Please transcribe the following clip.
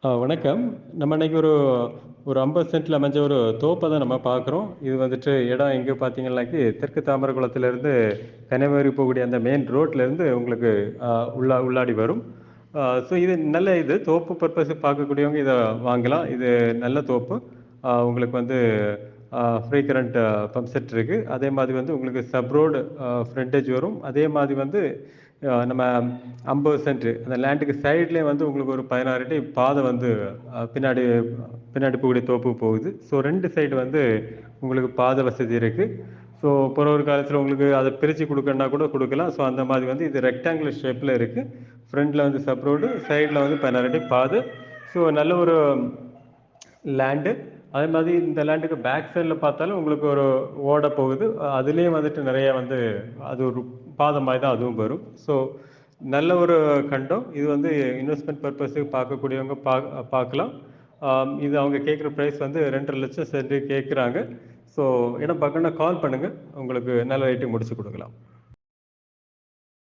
வணக்கம். நம்ம இன்னைக்கு ஒரு ஒரு 50 சென்ட்ல அமைஞ்ச ஒரு தோப்ப தான் நம்ம பார்க்குறோம். இது வந்துட்டு இடம் எங்க பார்த்தீங்கன்னாக்கி, தெற்கு தாமரகுளத்திலிருந்து கன்னியாகுமரி போகக்கூடிய அந்த மெயின் ரோட்லேருந்து உங்களுக்கு அ உள்ளாடி வரும். இது நல்ல இது. தோப்பு பர்ப்பஸுக்கு பார்க்கக்கூடியவங்க இத வாங்கலாம். இது நல்ல தோப்பு. உங்களுக்கு வந்து ஃப்ரீ கரண்ட் பம்ப் செட் இருக்கு. அதே மாதிரி வந்து உங்களுக்கு சப் ரோடு ஃப்ரண்டேஜ் வரும். அதே மாதிரி வந்து நம்ம 50 சென்ட் அந்த லேண்டுக்கு சைட்லயே வந்து உங்களுக்கு ஒரு 16 அடி பாதை வந்து பின்னாடி பின்னாடி போகக்கூடிய தோப்புக்கு போகுது. ஸோ 2 சைடு வந்து உங்களுக்கு பாதை வசதி இருக்கு. ஸோ ஒரு காலத்தில உங்களுக்கு அத பிரிச்சு குடுக்கணும்னா கூட குடுக்கலாம். ஸோ அந்த மாதிரி வந்து இது ரெக்டாங்குலர் ஷேப்ல இருக்கு. ஃப்ரண்ட்ல வந்து சப் ரோடு, சைட்ல வந்து 16 அடி பாதை. ஸோ நல்ல ஒரு லேண்டு. அதே மாதிரி இந்த லேண்டுக்கு பேக் சைட்ல பார்த்தாலும் உங்களுக்கு ஒரு ஓடை போகுது. அதிலேயும் வந்துட்டு நெறைய வந்து அது ஒரு பாதை மாரி தான் அதுவும் வரும். ஸோ நல்ல ஒரு கண்டம். இது வந்து இன்வெஸ்ட்மென்ட் பர்ப்பஸுக்கு பார்க்கக்கூடியவங்க பார்க்கலாம். இது அவங்க கேட்குற பிரைஸ் வந்து 2,50,000 சென்ட் கேட்குறாங்க. ஸோ இடம் பார்க்கணும்னா கால் பண்ணுங்க. உங்களுக்கு நல்ல ரேட்டுக்கு முடிச்சு குடுக்கலாம்.